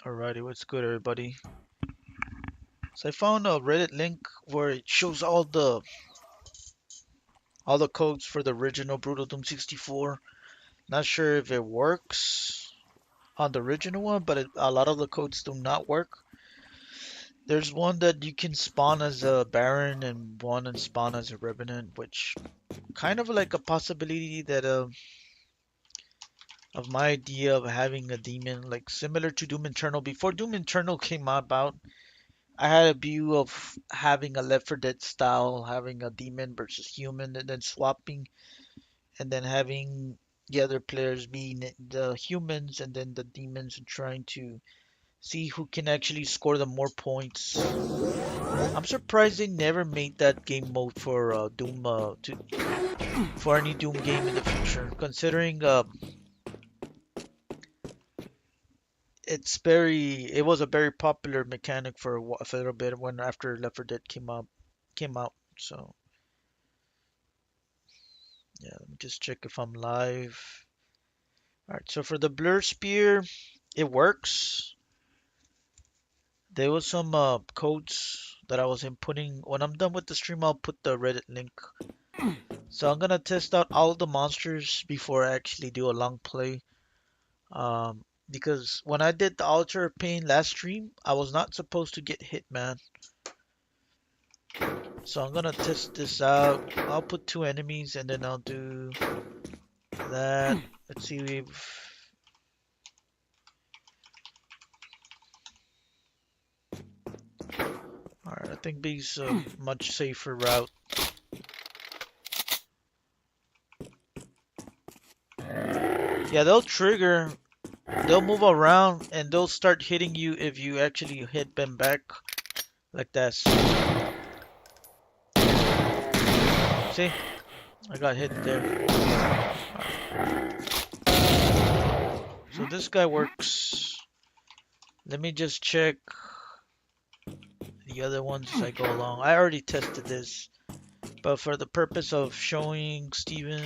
Alrighty, what's good, everybody? So I found a Reddit link where it shows all the codes for the original Brutal Doom 64. Not sure if it works on the original one, but a lot of the codes do not work. There's one that you can spawn as a Baron and one and spawn as a Revenant, which kind of like a possibility that of my idea of having a demon, like similar to Doom Eternal. Before Doom Eternal came about, I had a view of having a Left 4 Dead style, having a demon versus human, and then swapping, and then having the other players being the humans and then the demons, and trying to see who can actually score the more points. I'm surprised they never made that game mode for Doom for any Doom game in the future, considering it was a very popular mechanic for a little bit when after Left 4 Dead came out. So. Yeah, let me just check if I'm live. All right, so for the blur spear, it works. There was some codes that I was inputting. When I'm done with the stream, I'll put the Reddit link. So I'm gonna test out all the monsters before I actually do a long play. Because when I did the Altar of Pain last stream, I was not supposed to get hit, man. So I'm gonna test this out. I'll put two enemies and then I'll do that. Let's see if Alright, I think B's a much safer route. Yeah, they'll move around, and they'll start hitting you if you actually hit them back like that. See? I got hit there. So this guy works. Let me just check the other ones as I go along. I already tested this, but for the purpose of showing Steven,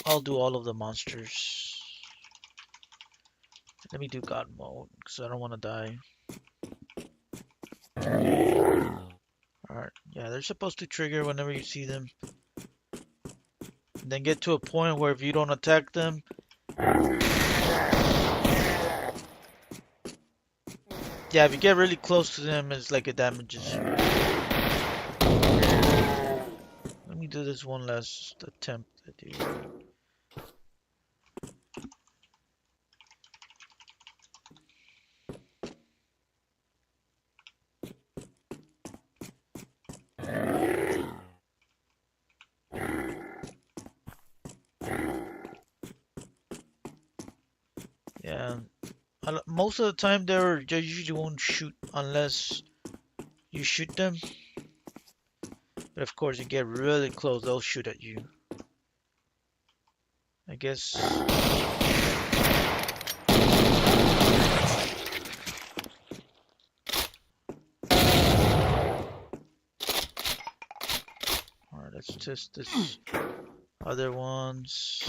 I'll do all of the monsters. Let me do God mode, because I don't want to die. Alright, yeah, they're supposed to trigger whenever you see them. And then get to a point where if you don't attack them, yeah, if you get really close to them, it's like it damages you. Let me do this one last attempt. Yeah, most of the time they usually won't shoot unless you shoot them. But of course, you get really close, they'll shoot at you. I guess. Alright, let's test this other ones.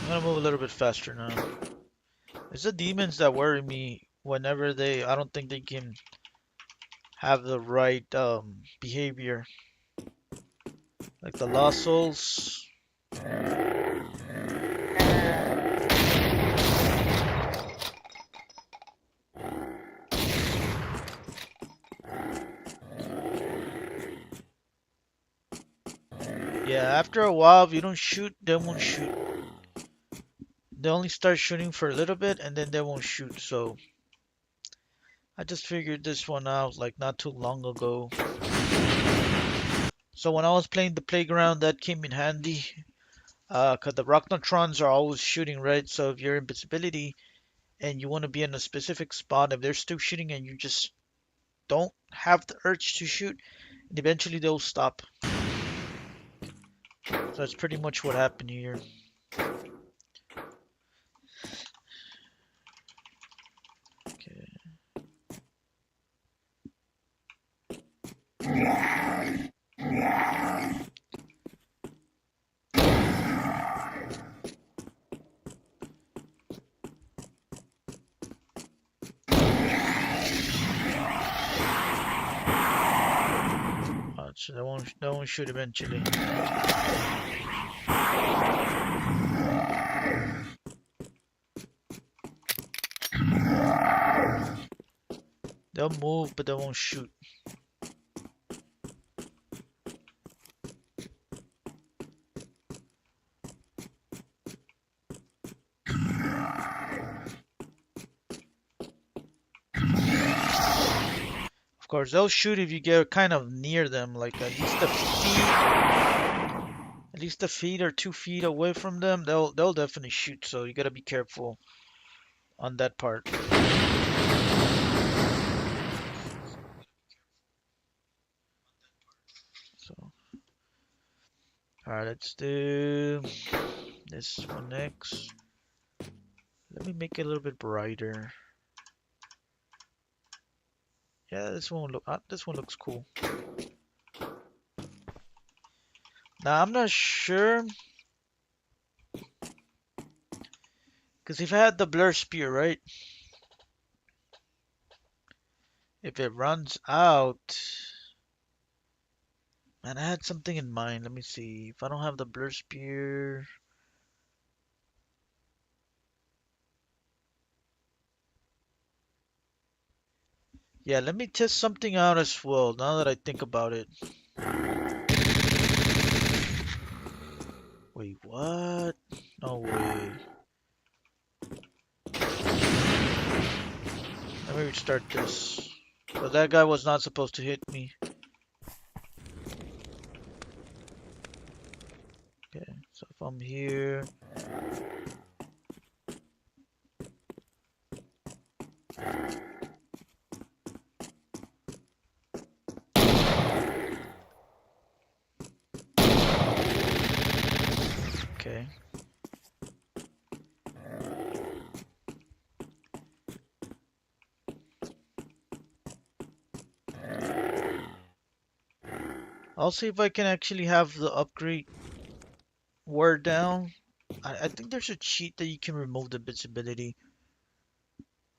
I'm gonna move a little bit faster now. It's the demons that worry me whenever I don't think they can have the right behavior. Like the Lost Souls. Yeah, after a while, if you don't shoot, they won't shoot. They only start shooting for a little bit and then they won't shoot. So I just figured this one out like not too long ago. So when I was playing the playground, that came in handy. Cause the Rocknotrons are always shooting, right? So if you're invisibility and you want to be in a specific spot, if they're still shooting and you just don't have the urge to shoot, and eventually they'll stop. So that's pretty much what happened here. Okay. So that won't shoot eventually. They'll move, but they won't shoot. Of course, they'll shoot if you get kind of near them, like at least a feet or 2 feet away from them. They'll definitely shoot. So you gotta be careful on that part. So, all right, let's do this one next. Let me make it a little bit brighter. Yeah, this one looks cool. Now I'm not sure because if I had the blur spear, right? If it runs out, man, I had something in mind. Let me see. If I don't have the blur spear, yeah, let me test something out as well. Now that I think about it. Wait, what? No way. Let me restart this. But that guy was not supposed to hit me. Okay, so if I'm here. Okay. I'll see if I can actually have the upgrade word down. I think there's a cheat that you can remove the visibility.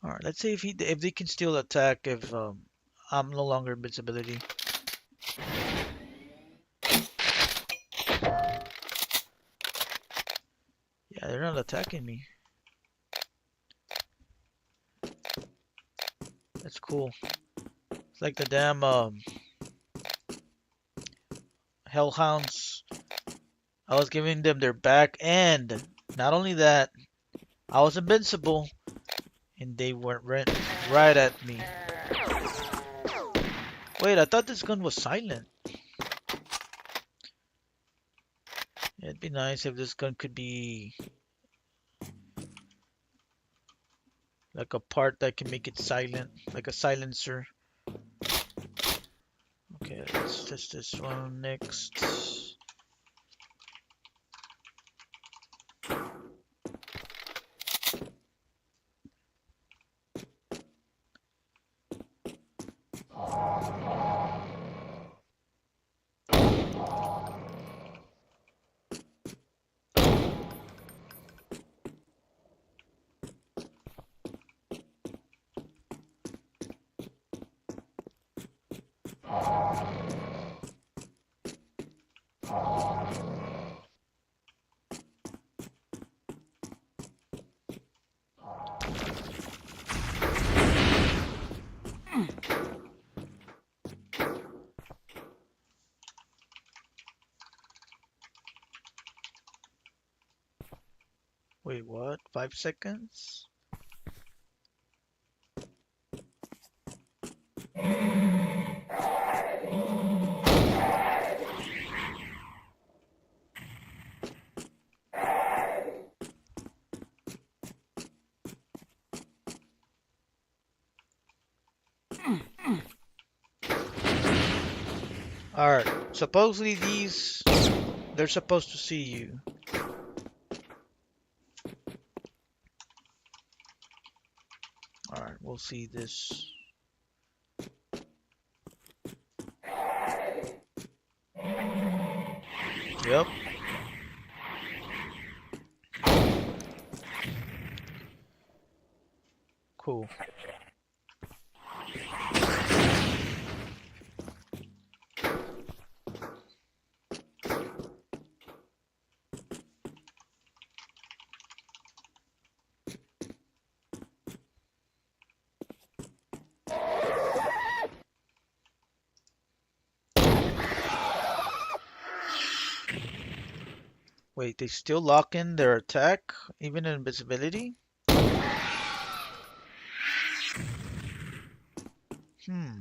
All right, let's see if they can still attack if I'm no longer invincibility. Yeah, they're not attacking me. That's cool. It's like the damn hellhounds. I was giving them their back, and not only that, I was invincible, and they went right at me. Wait, I thought this gun was silent. It'd be nice if this gun could be like a part that can make it silent, like a silencer. Okay, let's test this one next. Wait, what? 5 seconds? Alright, supposedly They're supposed to see you. Alright, we'll see this. Yep. Cool. Wait, they still lock in their attack, even in invisibility? Hmm.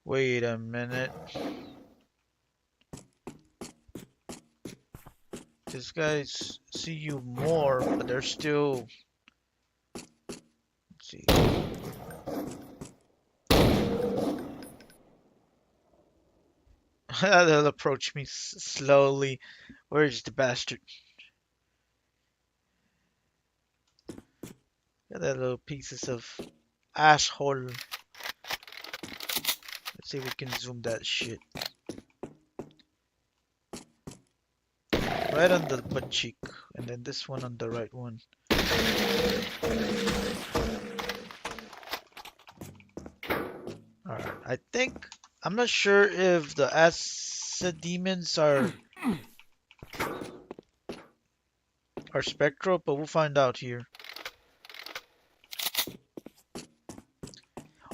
Wait a minute. These guys see you more, but they're still. Let's see. They'll approach me slowly. Where's the bastard? Got that little pieces of asshole. Let's see if we can zoom that shit. Right on the butt cheek, and then this one on the right one. Alright, I think I'm not sure if the acid demons are spectral, but we'll find out here.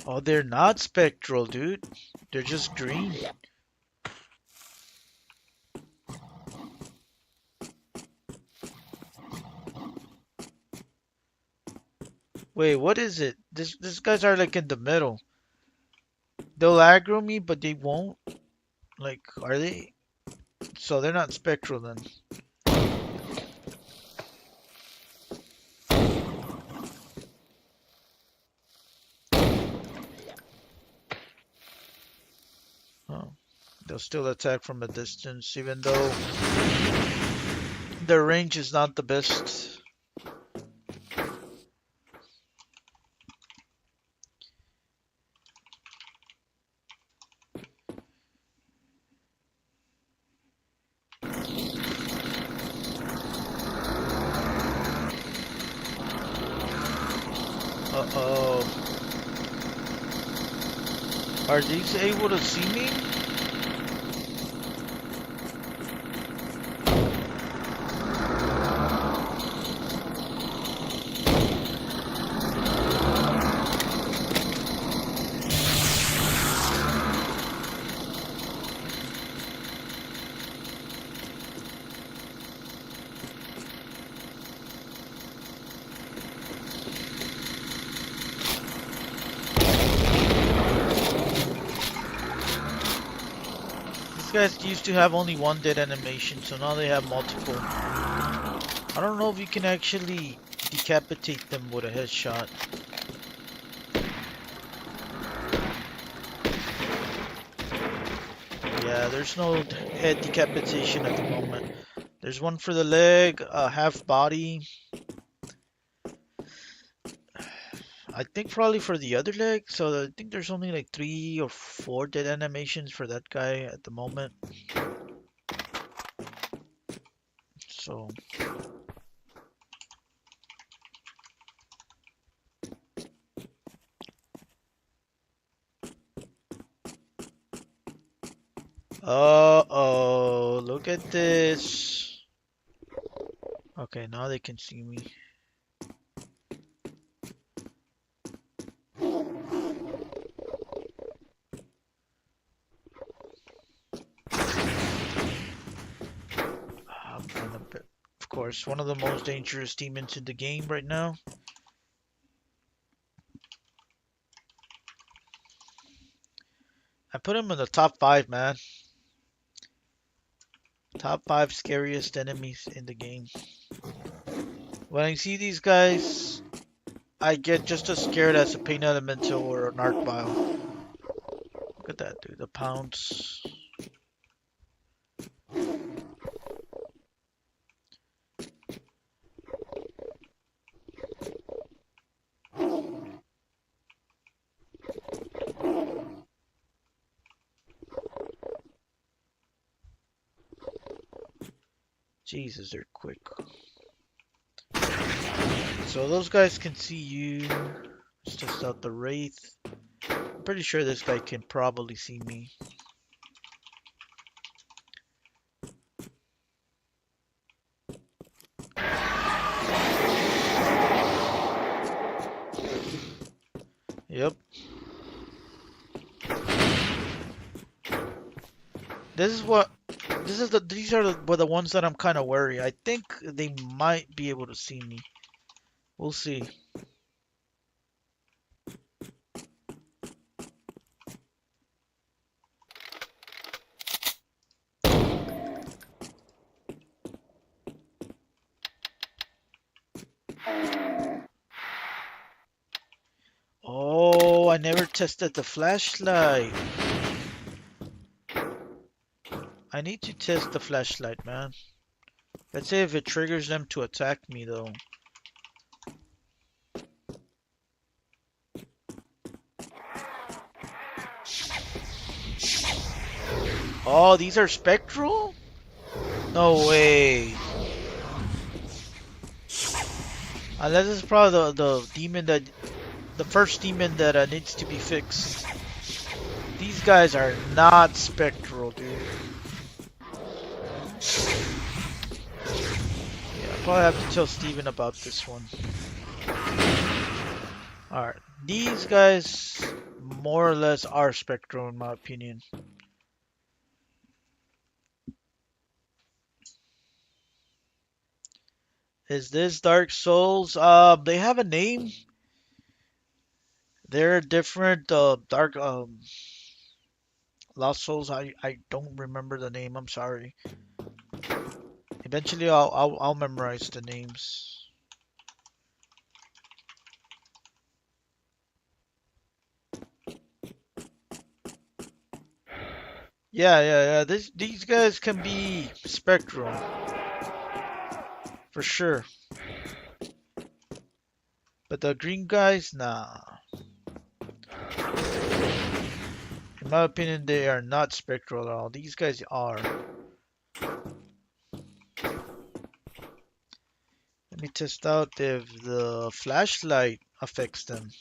Oh, they're not spectral, dude. They're just green. Wait, what is it? These guys are like in the middle. They'll aggro me, but they won't. Like, are they? So they're not spectral then. Oh, they'll still attack from a distance, even though their range is not the best. Uh-oh. Are these able to see me? Guys used to have only one dead animation, so now they have multiple. I don't know if you can actually decapitate them with a headshot. Yeah, there's no head decapitation at the moment. There's one for the leg, half body. I think probably for the other leg, so I think there's only like 3 or 4 dead animations for that guy at the moment. So uh-oh, look at this. Okay, now they can see me. Of course, one of the most dangerous demons in the game right now. I put him in the top 5, man. Top 5 scariest enemies in the game. When I see these guys, I get just as scared as a pain elemental or an arc bile. Look at that, dude. The pounce. Jesus, they're quick. So those guys can see you. Let's test out the Wraith. I'm pretty sure this guy can probably see me. Yep. These are the ones that I'm kind of worried. I think they might be able to see me. We'll see. Oh, I never tested the flashlight. I need to test the flashlight, man. Let's say if it triggers them to attack me, though. Oh, these are spectral? No way. Unless it's probably the demon that... The first demon that needs to be fixed. These guys are not spectral, dude. Yeah, I'll probably have to tell Steven about this one. Alright, these guys more or less are spectral in my opinion. Is this Dark Souls? They have a name. They're different. Dark Lost Souls. I don't remember the name. I'm sorry. Eventually, I'll memorize the names. Yeah. These guys can be spectral for sure. But the green guys, nah. In my opinion, they are not spectral at all. These guys are. Let me test out if the flashlight affects them.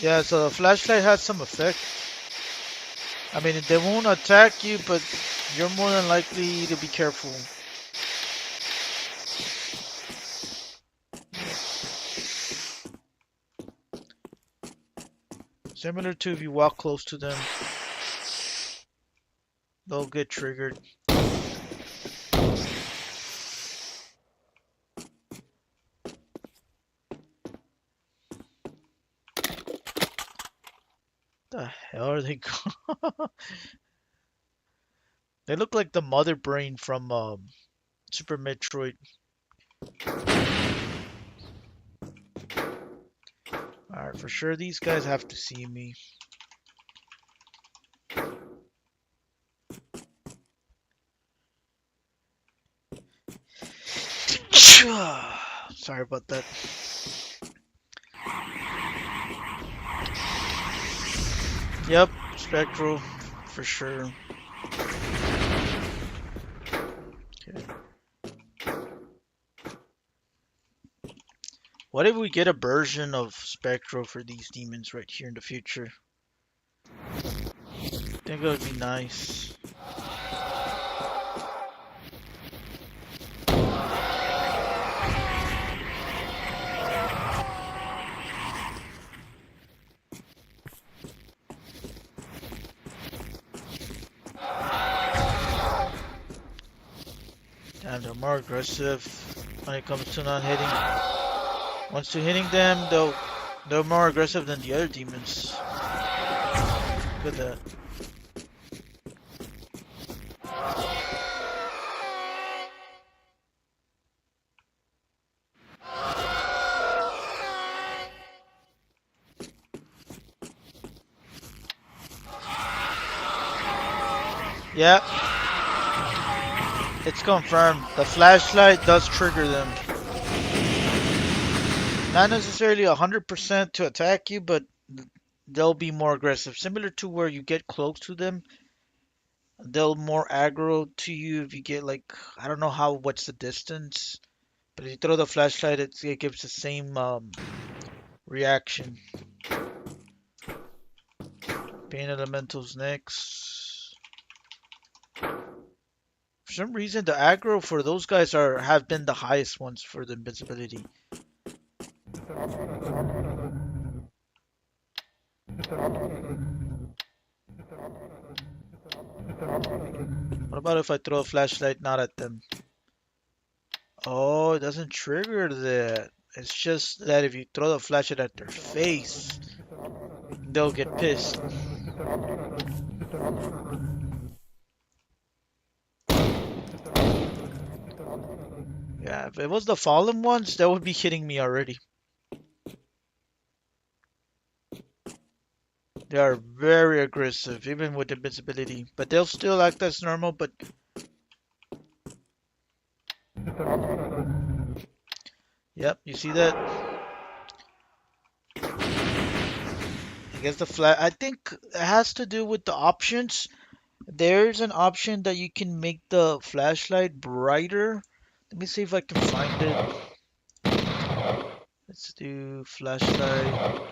Yeah, so the flashlight has some effect. I mean, they won't attack you, but you're more than likely to be careful. Similar to if you walk close to them, they'll get triggered. The hell are they going? They look like the mother brain from Super Metroid. Alright, for sure these guys have to see me. Sorry about that. Yep, spectral for sure. Okay. What if we get a version of spectral for these demons right here in the future? I think it would be nice. more aggressive when it comes to not hitting. Once to hitting them, they're more aggressive than the other demons. Look at that. Yeah, it's confirmed. The flashlight does trigger them. Not necessarily 100% to attack you, but they'll be more aggressive. Similar to where you get close to them, they'll more aggro to you if you get like, I don't know what's the distance, but if you throw the flashlight, it gives the same reaction. Pain elementals next. For some reason, the aggro for those guys have been the highest ones for the invincibility. What about if I throw a flashlight not at them? Oh, it doesn't trigger that. It's just that if you throw the flashlight at their face, they'll get pissed. Yeah, if it was the fallen ones, that would be hitting me already. They are very aggressive, even with invincibility. But they'll still act as normal, but... Yep, you see that? I guess I think it has to do with the options. There's an option that you can make the flashlight brighter. Let me see if I can find it. Let's do flashlight.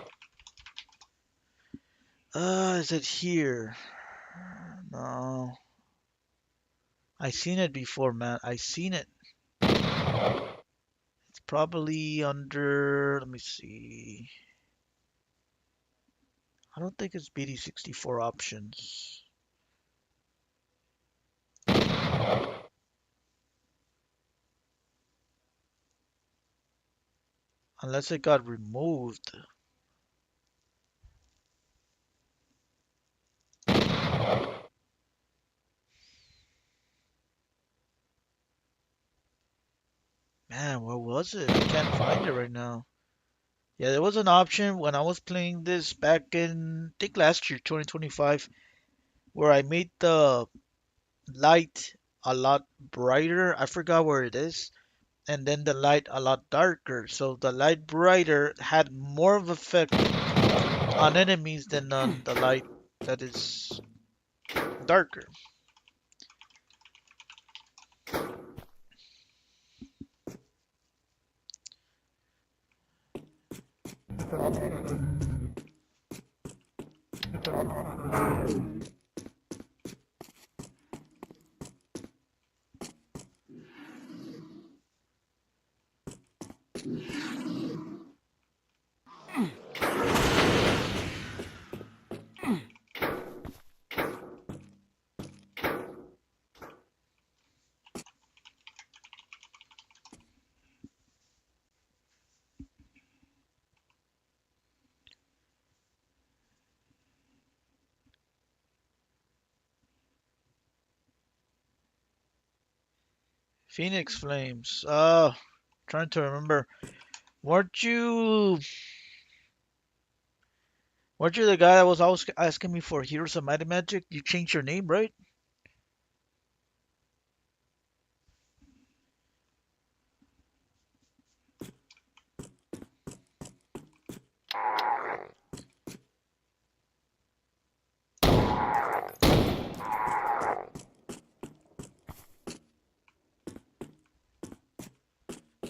Is it here? No. I seen it before, man. I seen it. It's probably under, let me see. I don't think it's BD64 options. Unless it got removed. Man, where was it? I can't find it right now. Yeah, there was an option when I was playing this back in, I think last year, 2025, where I made the light a lot brighter. I forgot where it is. And then the light a lot darker. So the light brighter had more of effect on enemies than on the light that is darker. Phoenix Flames. Trying to remember. Weren't you weren't you the guy that was always asking me for Heroes of Might and Magic? You changed your name, right?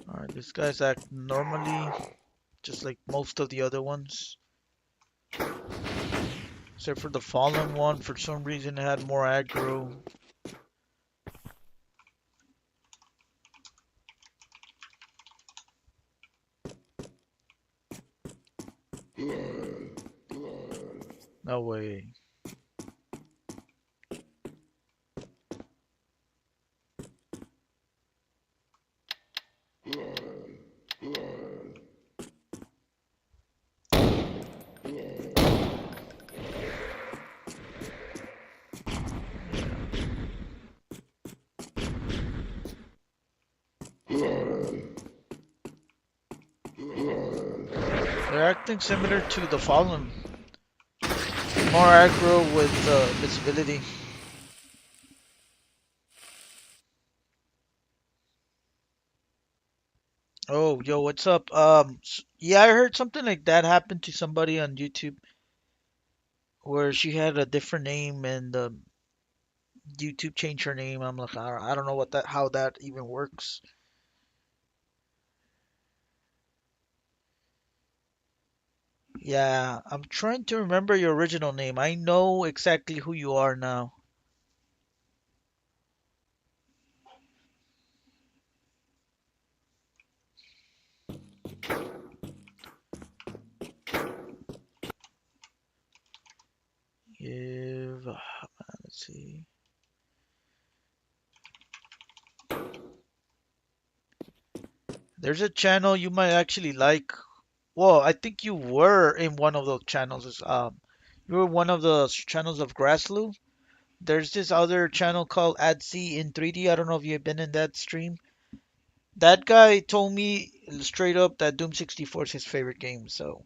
Alright, this guy's act normally, just like most of the other ones. Except for the fallen one, for some reason it had more aggro. No way. They're acting similar to the Fallen. More aggro with visibility. Oh, yo, what's up? Yeah, I heard something like that happened to somebody on YouTube where she had a different name and YouTube changed her name. I'm like, I don't know what that, how that even works. Yeah, I'm trying to remember your original name. I know exactly who you are now. If, let's see. There's a channel you might actually like. Well, I think you were in one of those channels. You were one of the channels of Grassloo. There's this other channel called ADC in 3D. I don't know if you've been in that stream. That guy told me straight up that Doom 64 is his favorite game. So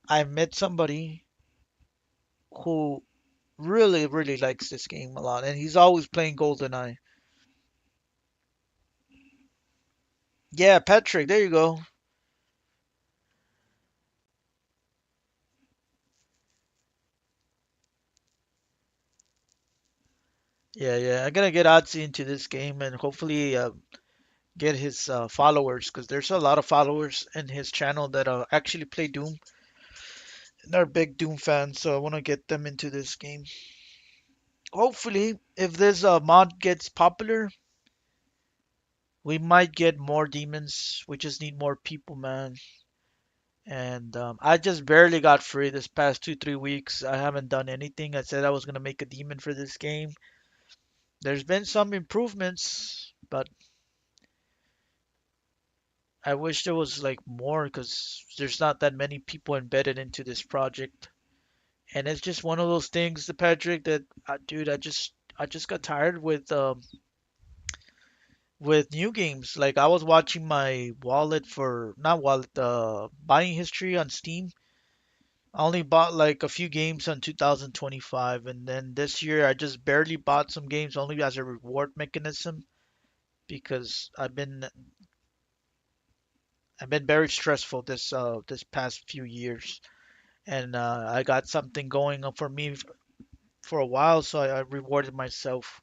I met somebody who really, really likes this game a lot, and he's always playing GoldenEye. Yeah, Patrick, there you go. Yeah, yeah. I gotta get Otzi into this game and hopefully get his followers because there's a lot of followers in his channel that actually play Doom and are big Doom fans. So I want to get them into this game. Hopefully, if this mod gets popular, we might get more demons. We just need more people, man. And I just barely got free this past 2, 3 weeks. I haven't done anything. I said I was gonna make a demon for this game. There's been some improvements, but I wish there was like more because there's not that many people embedded into this project. And it's just one of those things, the Patrick, that dude, I just got tired with new games. Like I was watching my wallet for not wallet, buying history on Steam. I only bought like a few games on 2025, and then this year I just barely bought some games only as a reward mechanism because I've been very stressful this past few years, and I got something going on for me for a while, so I rewarded myself.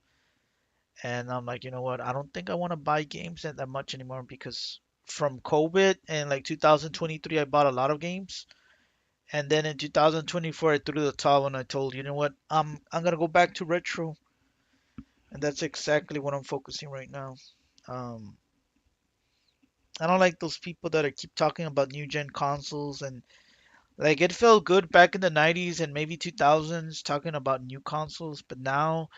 And I'm like, you know what? I don't think I want to buy games that much anymore because from COVID and like 2023, I bought a lot of games. And then in 2024, I threw the towel and I told, you know what? I'm gonna go back to retro, and that's exactly what I'm focusing right now. Um, I don't like those people that are keep talking about new gen consoles and like it felt good back in the 90s and maybe 2000s talking about new consoles, but now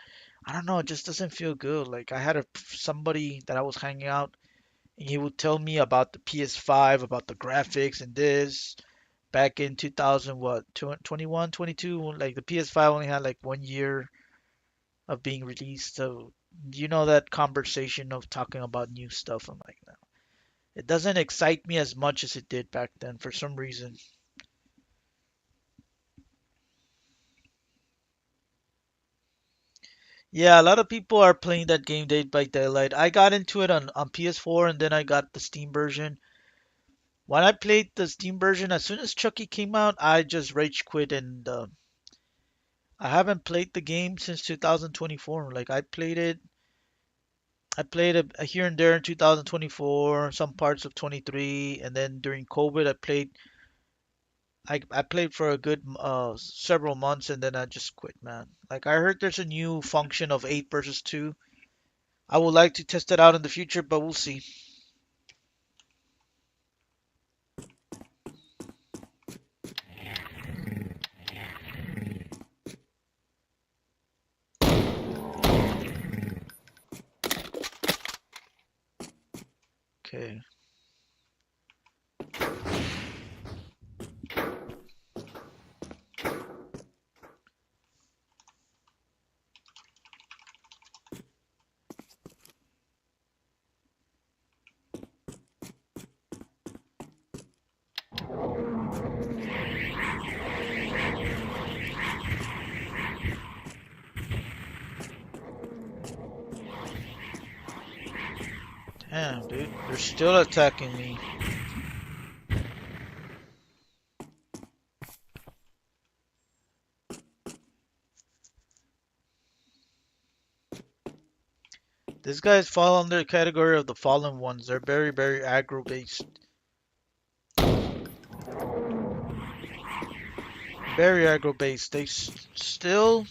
I don't know, it just doesn't feel good. Like I had somebody that I was hanging out and he would tell me about the PS5, about the graphics and this back in 2000 what 21, 22 when like the PS5 only had like 1 year of being released. So you know that conversation of talking about new stuff. I'm like, no. It doesn't excite me as much as it did back then for some reason. Yeah, a lot of people are playing that game Dead by Daylight. I got into it on PS4 and then I got the Steam version. When I played the Steam version, as soon as Chucky came out, I just rage quit and I haven't played the game since 2024. Like I played it here and there in 2024, some parts of 23, and then during COVID, I played for a good several months, and then I just quit, man. Like I heard there's a new function of 8 versus 2. I would like to test it out in the future, but we'll see. Okay. Damn, dude. They're still attacking me. These guys fall under the category of the fallen ones. They're very, very aggro based. Very aggro based. They still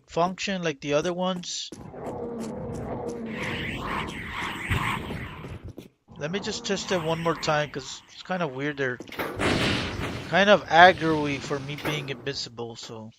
function like the other ones. Let me just test it one more time because it's kind of weird. They're kind of aggro-y for me being invincible, so.